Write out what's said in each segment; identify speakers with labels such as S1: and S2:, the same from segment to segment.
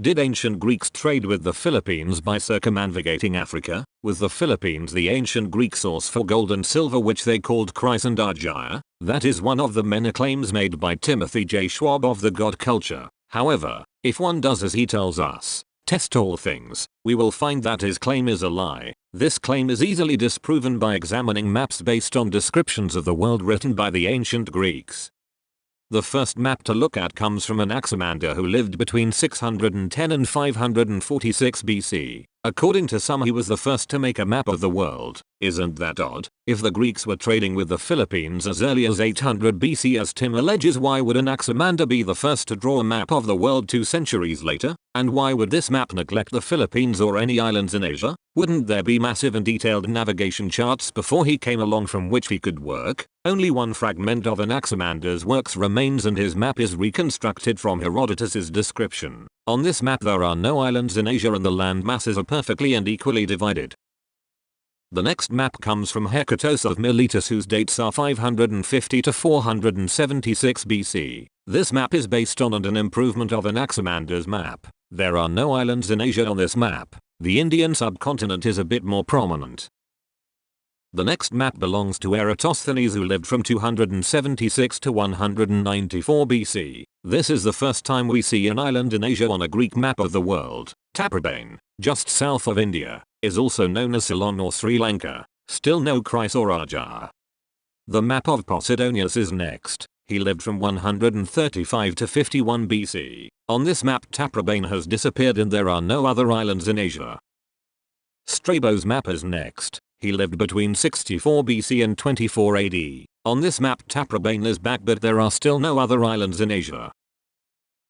S1: Did ancient Greeks trade with the Philippines by circumnavigating Africa? Was the Philippines the ancient Greek source for gold and silver which they called Chryse and Argire? That is one of the many claims made by Timothy Jay Schwab of the God culture. However, if one does as he tells us, test all things, we will find that his claim is a lie. This claim is easily disproven by examining maps based on descriptions of the world written by the ancient Greeks. The first map to look at comes from Anaximander who lived between 610 and 546 BC. According to some, he was the first to make a map of the world. Isn't that odd? If the Greeks were trading with the Philippines as early as 800 BC as Tim alleges, why would Anaximander be the first to draw a map of the world 2 centuries later? And why would this map neglect the Philippines or any islands in Asia? Wouldn't there be massive and detailed navigation charts before he came along from which he could work? Only one fragment of Anaximander's works remains and his map is reconstructed from Herodotus's description. On this map there are no islands in Asia and the land masses are perfectly and equally divided. The next map comes from Hecatos of Miletus whose dates are 550 to 476 BC. This map is based on and an improvement of Anaximander's map. There are no islands in Asia on this map. The Indian subcontinent is a bit more prominent. The next map belongs to Eratosthenes who lived from 276 to 194 BC. This is the first time we see an island in Asia on a Greek map of the world. Taprobane, just south of India, is also known as Ceylon or Sri Lanka. Still no Chryse or Argire. The map of Posidonius is next. He lived from 135 to 51 BC. On this map Taprobane has disappeared and there are no other islands in Asia. Strabo's map is next. He lived between 64 BC and 24 AD. On this map Taprobane is back but there are still no other islands in Asia.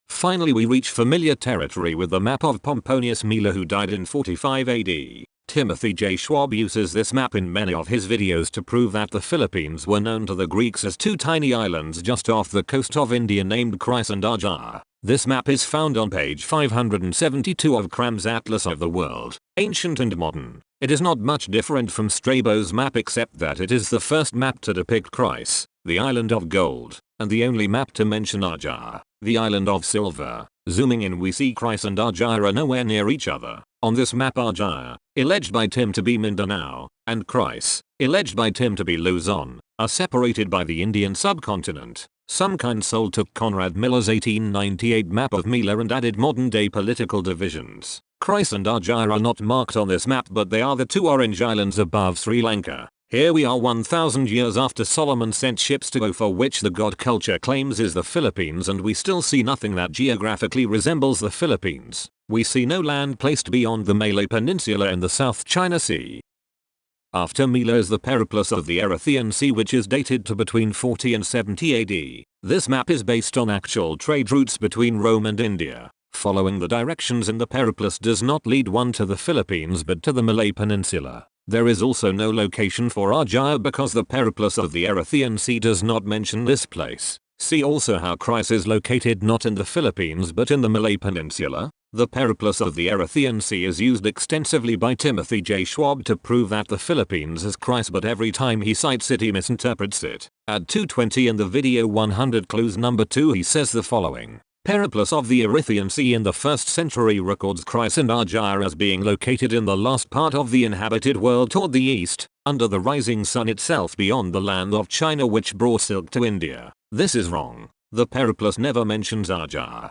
S1: Finally we reach familiar territory with the map of Pomponius Mela who died in 45 AD. Timothy Jay Schwab uses this map in many of his videos to prove that the Philippines were known to the Greeks as 2 tiny islands just off the coast of India named Chryse and Argire. This map is found on page 572 of Cram's Atlas of the World, Ancient and Modern. It is not much different from Strabo's map except that it is the first map to depict Chryse, the island of gold, and the only map to mention Argire, the island of silver. Zooming in we see Chryse and Argire are nowhere near each other. On this map Argire, alleged by Tim to be Mindanao, and Chryse, alleged by Tim to be Luzon, are separated by the Indian subcontinent. Some kind soul took Conrad Miller's 1898 map of Mela and added modern-day political divisions. Chryse and Argire are not marked on this map but they are the 2 orange islands above Sri Lanka. Here we are 1000 years after Solomon sent ships to go for which the God culture claims is the Philippines and we still see nothing that geographically resembles the Philippines. We see no land placed beyond the Malay Peninsula in the South China Sea. After Mela is the periplus of the Erythraean Sea which is dated to between 40 and 70 AD. This map is based on actual trade routes between Rome and India. Following the directions in the periplus does not lead one to the Philippines but to the Malay Peninsula. There is also no location for Argire because the periplus of the Erythraean Sea does not mention this place. See also how Chryse is located not in the Philippines but in the Malay Peninsula. The periplus of the Erythraean Sea is used extensively by Timothy Jay Schwab to prove that the Philippines is Chryse but every time he cites it he misinterprets it. At 2:20 in the video 100 clues number 2 he says the following. Periplus of the Erythraean Sea in the 1st century records Chryse and Argire as being located in the last part of the inhabited world toward the east, under the rising sun itself beyond the land of China which brought silk to India. This is wrong. The periplus never mentions Argire.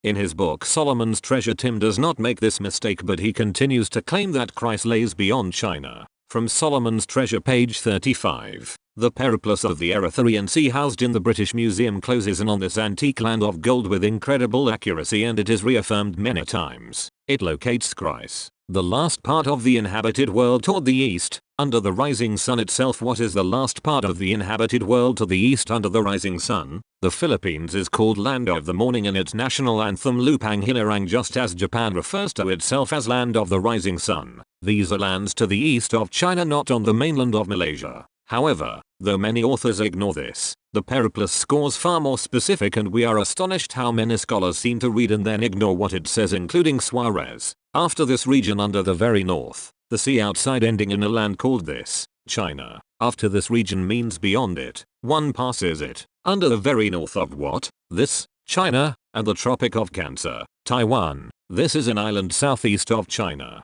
S1: In his book Solomon's Treasure Tim does not make this mistake but he continues to claim that Chryse lays beyond China. From Solomon's Treasure page 35. The periplus of the Erythraean Sea housed in the British Museum closes in on this antique land of gold with incredible accuracy and it is reaffirmed many times. It locates Chryse, the last part of the inhabited world toward the east, under the rising sun itself. What is the last part of the inhabited world to the east under the rising sun? The Philippines is called Land of the Morning in its national anthem Lupang Hinirang just as Japan refers to itself as Land of the Rising Sun. These are lands to the east of China not on the mainland of Malaysia. However, though many authors ignore this, the periplus scores far more specific and we are astonished how many scholars seem to read and then ignore what it says including Suarez. After this region under the very north, the sea outside ending in a land called this, China. After this region means beyond it, one passes it, under the very north of what? This, China, and the Tropic of Cancer, Taiwan. This is an island southeast of China.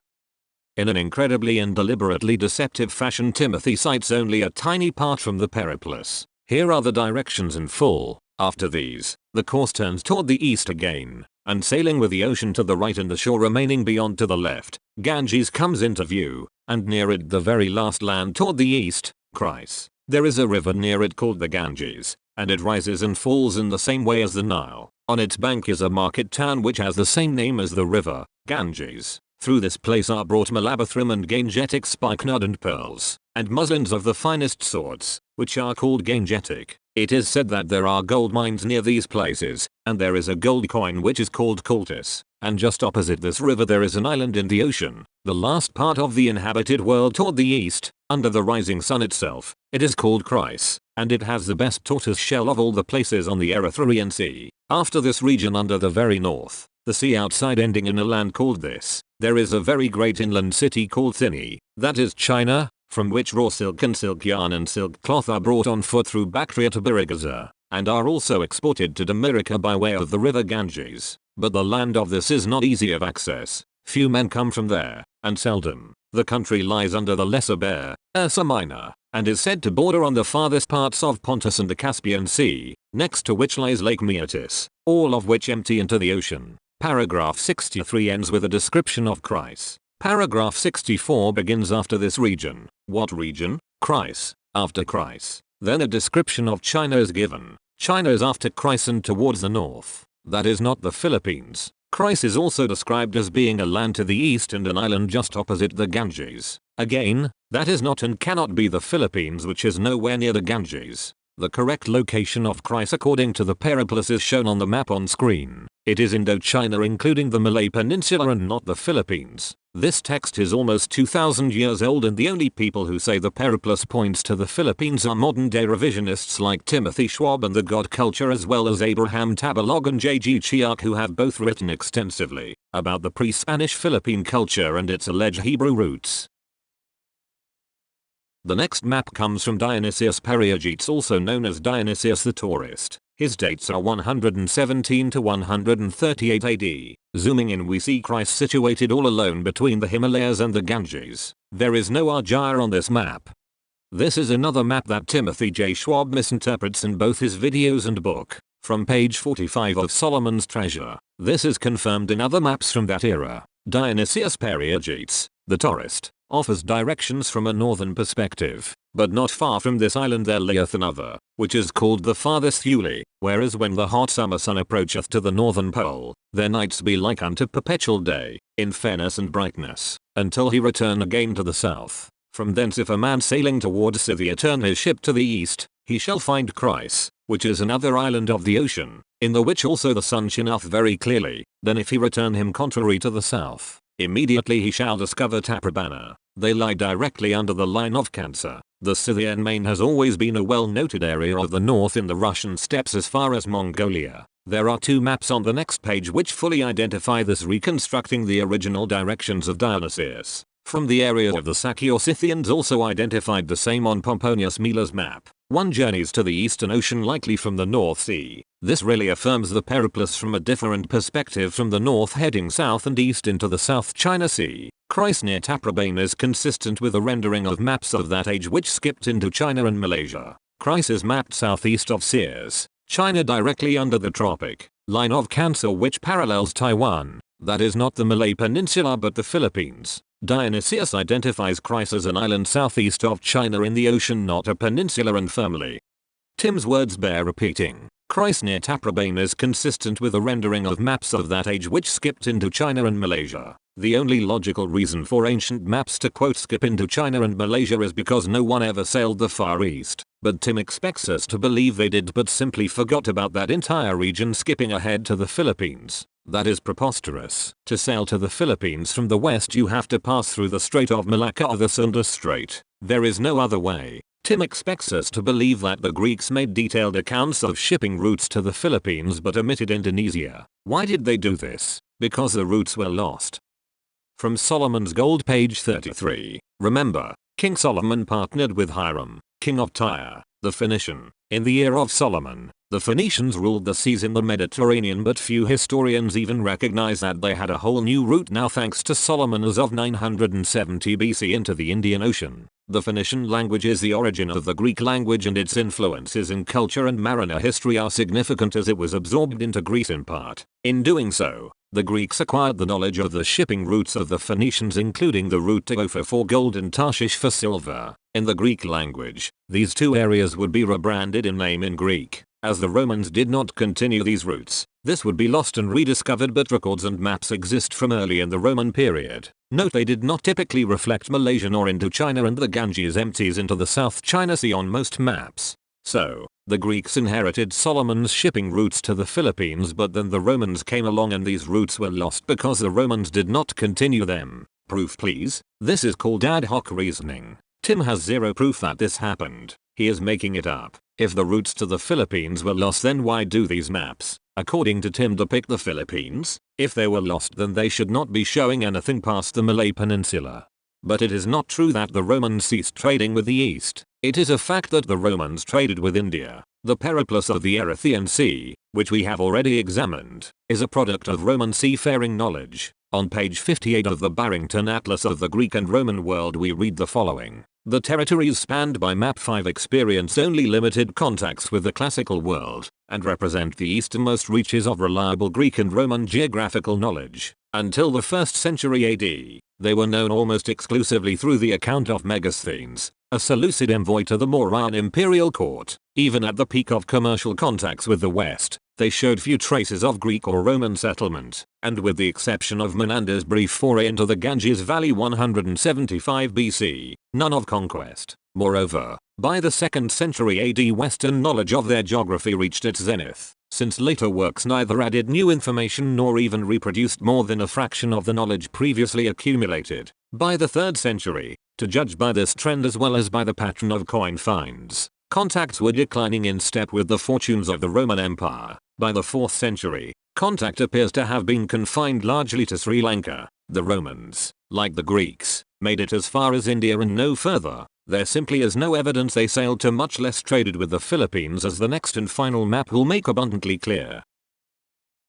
S1: In an incredibly and deliberately deceptive fashion, Timothy cites only a tiny part from the periplus. Here are the directions in full. After these, the course turns toward the east again, and sailing with the ocean to the right and the shore remaining beyond to the left, Ganges comes into view, and near it the very last land toward the east, Chryse. There is a river near it called the Ganges, and it rises and falls in the same way as the Nile. On its bank is a market town which has the same name as the river, Ganges. Through this place are brought malabathrum and Gangetic spikenard and pearls, and muslins of the finest sorts, which are called Gangetic. It is said that there are gold mines near these places, and there is a gold coin which is called cultus, and just opposite this river there is an island in the ocean, the last part of the inhabited world toward the east, under the rising sun itself. It is called Chryse, and it has the best tortoise shell of all the places on the Erythraean Sea. After this region under the very north, the sea outside ending in a land called this, there is a very great inland city called Thinny, that is China, from which raw silk and silk yarn and silk cloth are brought on foot through Bactria to Biragaza, and are also exported to Damirika by way of the river Ganges. But the land of this is not easy of access, few men come from there, and seldom. The country lies under the Lesser Bear, Ursa Minor, and is said to border on the farthest parts of Pontus and the Caspian Sea, next to which lies Lake Meotis, all of which empty into the ocean. Paragraph 63 ends with a description of Chryse. Paragraph 64 begins after this region. What region? Chryse. After Chryse. Then a description of China is given. China is after Chryse and towards the north. That is not the Philippines. Chryse is also described as being a land to the east and an island just opposite the Ganges. Again, that is not and cannot be the Philippines, which is nowhere near the Ganges. The correct location of Chryse according to the periplus is shown on the map on screen. It is Indochina including the Malay Peninsula and not the Philippines. This text is almost 2000 years old, and the only people who say the periplus points to the Philippines are modern-day revisionists like Timothy Schwab and the God Culture, as well as Abraham Tabalog and J.G. Chiak, who have both written extensively about the pre-Spanish Philippine culture and its alleged Hebrew roots. The next map comes from Dionysius Periegetes, also known as Dionysius the Tourist. His dates are 117 to 138 AD. Zooming in, we see Chryse situated all alone between the Himalayas and the Ganges. There is no Arjaya on this map. This is another map that Timothy Jay Schwab misinterprets in both his videos and book. From page 45 of Solomon's Treasure. This is confirmed in other maps from that era. Dionysius Periegetes, the Tourist, offers directions from a northern perspective, but not far from this island there lieth another, which is called the farthest Thule, whereas when the hot summer sun approacheth to the northern pole, their nights be like unto perpetual day, in fairness and brightness, until he return again to the south. From thence if a man sailing towards Scythia turn his ship to the east, he shall find Chryse, which is another island of the ocean, in the which also the sun shineth very clearly. Then if he return him contrary to the south, immediately he shall discover Taprobana. They lie directly under the line of Cancer. The Scythian main has always been a well-noted area of the north in the Russian steppes as far as Mongolia. There are two maps on the next page which fully identify this, reconstructing the original directions of Dionysius. From the area of the Sakyo-Scythians also identified the same on Pomponius Mela's map. One journeys to the Eastern Ocean likely from the North Sea. This really affirms the periplus from a different perspective from the north heading south and east into the South China Sea. Chryse near Taprobana is consistent with a rendering of maps of that age which skipped into China and Malaysia. Chryse is mapped southeast of Sears, China, directly under the tropic line of Cancer which parallels Taiwan. That is not the Malay Peninsula but the Philippines. Dionysius identifies Chryse as an island southeast of China in the ocean, not a peninsula, and firmly. Tim's words bear repeating. Chryse near Taprobana is consistent with a rendering of maps of that age which skipped into China and Malaysia. The only logical reason for ancient maps to quote skip into China and Malaysia is because no one ever sailed the Far East. But Tim expects us to believe they did, but simply forgot about that entire region, skipping ahead to the Philippines. That is preposterous. To sail to the Philippines from the west you have to pass through the Strait of Malacca or the Sunda Strait. There is no other way. Tim expects us to believe that the Greeks made detailed accounts of shipping routes to the Philippines but omitted Indonesia. Why did they do this? Because the routes were lost. From Solomon's Gold, page 33. Remember, King Solomon partnered with Hiram, king of Tyre, the Phoenician, in the year of Solomon. The Phoenicians ruled the seas in the Mediterranean, but few historians even recognize that they had a whole new route now thanks to Solomon as of 970 BC into the Indian Ocean. The Phoenician language is the origin of the Greek language, and its influences in culture and mariner history are significant as it was absorbed into Greece in part. In doing so, the Greeks acquired the knowledge of the shipping routes of the Phoenicians, including the route to Ophir for gold and Tarshish for silver. In the Greek language, these two areas would be rebranded in name in Greek. As the Romans did not continue these routes, this would be lost and rediscovered, but records and maps exist from early in the Roman period. Note they did not typically reflect Malaysia nor Indochina, and the Ganges empties into the South China Sea on most maps. So, the Greeks inherited Solomon's shipping routes to the Philippines, but then the Romans came along and these routes were lost because the Romans did not continue them. Proof please? This is called ad hoc reasoning. Tim has zero proof that this happened. He is making it up. If the routes to the Philippines were lost, then why do these maps, according to Tim, depict the Philippines? If they were lost, then they should not be showing anything past the Malay Peninsula. But it is not true that the Romans ceased trading with the East. It is a fact that the Romans traded with India. The periplus of the Erythraean Sea, which we have already examined, is a product of Roman seafaring knowledge. On page 58 of the Barrington Atlas of the Greek and Roman World we read the following. The territories spanned by Map 5 experience only limited contacts with the classical world, and represent the easternmost reaches of reliable Greek and Roman geographical knowledge. Until the 1st century AD, they were known almost exclusively through the account of Megasthenes, a Seleucid envoy to the Mauryan imperial court. Even at the peak of commercial contacts with the West, they showed few traces of Greek or Roman settlement, and with the exception of Menander's brief foray into the Ganges Valley 175 BC, none of conquest. Moreover, by the 2nd century AD, Western knowledge of their geography reached its zenith, since later works neither added new information nor even reproduced more than a fraction of the knowledge previously accumulated. By the 3rd century, to judge by this trend as well as by the pattern of coin finds, contacts were declining in step with the fortunes of the Roman Empire. By the 4th century, contact appears to have been confined largely to Sri Lanka. The Romans, like the Greeks, made it as far as India and no further. There simply is no evidence they sailed to, much less traded with the Philippines, as the next and final map will make abundantly clear.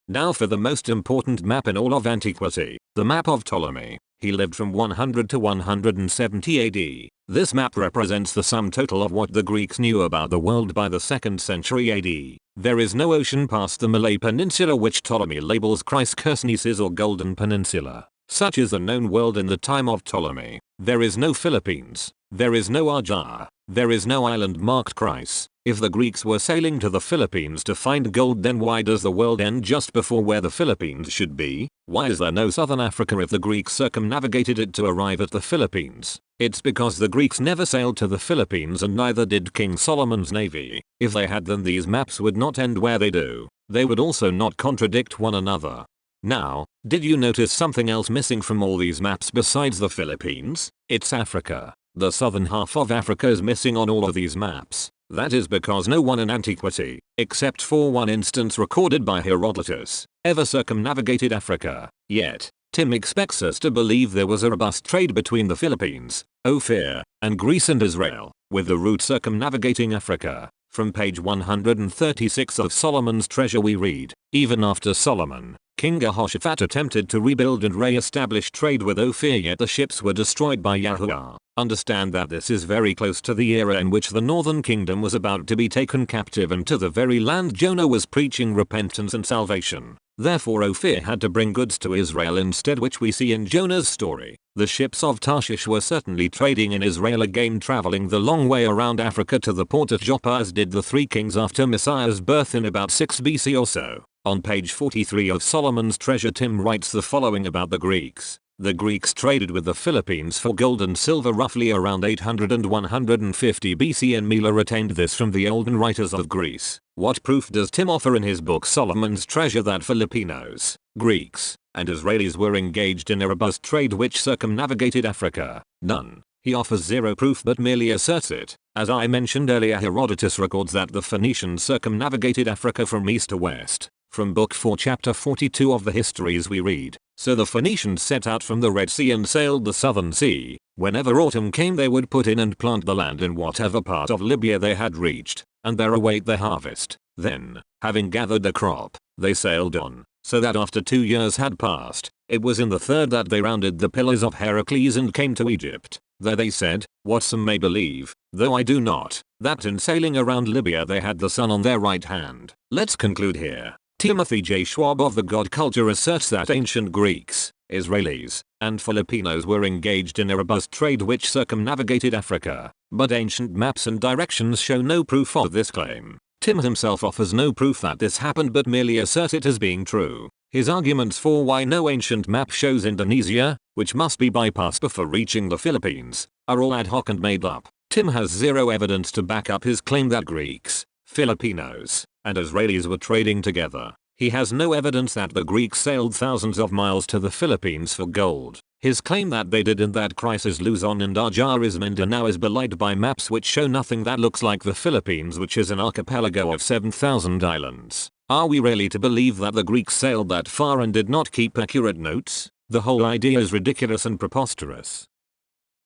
S1: Now for the most important map in all of antiquity, the map of Ptolemy. He lived from 100 to 170 AD. This map represents the sum total of what the Greeks knew about the world by the 2nd century AD. There is no ocean past the Malay Peninsula, which Ptolemy labels Chrysokersnesus or Golden Peninsula. Such is the known world in the time of Ptolemy. There is no Philippines. There is no Arjah. There is no island marked Chryse. If the Greeks were sailing to the Philippines to find gold, then why does the world end just before where the Philippines should be? Why is there no southern Africa if the Greeks circumnavigated it to arrive at the Philippines? It's because the Greeks never sailed to the Philippines, and neither did King Solomon's navy. If they had, then these maps would not end where they do. They would also not contradict one another. Now, did you notice something else missing from all these maps besides the Philippines? It's Africa. The southern half of Africa is missing on all of these maps. That is because no one in antiquity, except for one instance recorded by Herodotus, ever circumnavigated Africa. Yet, Tim expects us to believe there was a robust trade between the Philippines, Ophir, and Greece and Israel, with the route circumnavigating Africa. From page 136 of Solomon's Treasure we read, even after Solomon, King Jehoshaphat attempted to rebuild and re-establish trade with Ophir, yet the ships were destroyed by Yahuwah. Understand that this is very close to the era in which the northern kingdom was about to be taken captive and to the very land Jonah was preaching repentance and salvation. Therefore Ophir had to bring goods to Israel instead, which we see in Jonah's story. The ships of Tarshish were certainly trading in Israel, again traveling the long way around Africa to the port of Joppa, as did the three kings after Messiah's birth in about 6 BC or so. On page 43 of Solomon's Treasure, Tim writes the following about the Greeks. The Greeks traded with the Philippines for gold and silver roughly around 800 and 150 BC, and Mila retained this from the olden writers of Greece. What proof does Tim offer in his book Solomon's Treasure that Filipinos, Greeks, and Israelis were engaged in a robust trade which circumnavigated Africa? None. He offers zero proof but merely asserts it. As I mentioned earlier, Herodotus records that the Phoenicians circumnavigated Africa from east to west. From book 4 chapter 42 of the histories we read, so the Phoenicians set out from the Red Sea and sailed the southern sea. Whenever autumn came they would put in and plant the land in whatever part of Libya they had reached, and there await their harvest. Then, having gathered the crop, they sailed on, so that after 2 years had passed, it was in the third that they rounded the pillars of Heracles and came to Egypt. There they said, what some may believe, though I do not, that in sailing around Libya they had the sun on their right hand. Let's conclude here. Timothy Jay Schwab of the God Culture asserts that ancient Greeks, Israelis, and Filipinos were engaged in a robust trade which circumnavigated Africa, but ancient maps and directions show no proof of this claim. Tim himself offers no proof that this happened but merely asserts it as being true. His arguments for why no ancient map shows Indonesia, which must be bypassed before reaching the Philippines, are all ad hoc and made up. Tim has zero evidence to back up his claim that Greeks, Filipinos, and Israelis were trading together. He has no evidence that the Greeks sailed thousands of miles to the Philippines for gold. His claim that they did in that crisis Luzon and Arjar is Mindanao is belied by maps which show nothing that looks like the Philippines, which is an archipelago of 7,000 islands. Are we really to believe that the Greeks sailed that far and did not keep accurate notes? The whole idea is ridiculous and preposterous.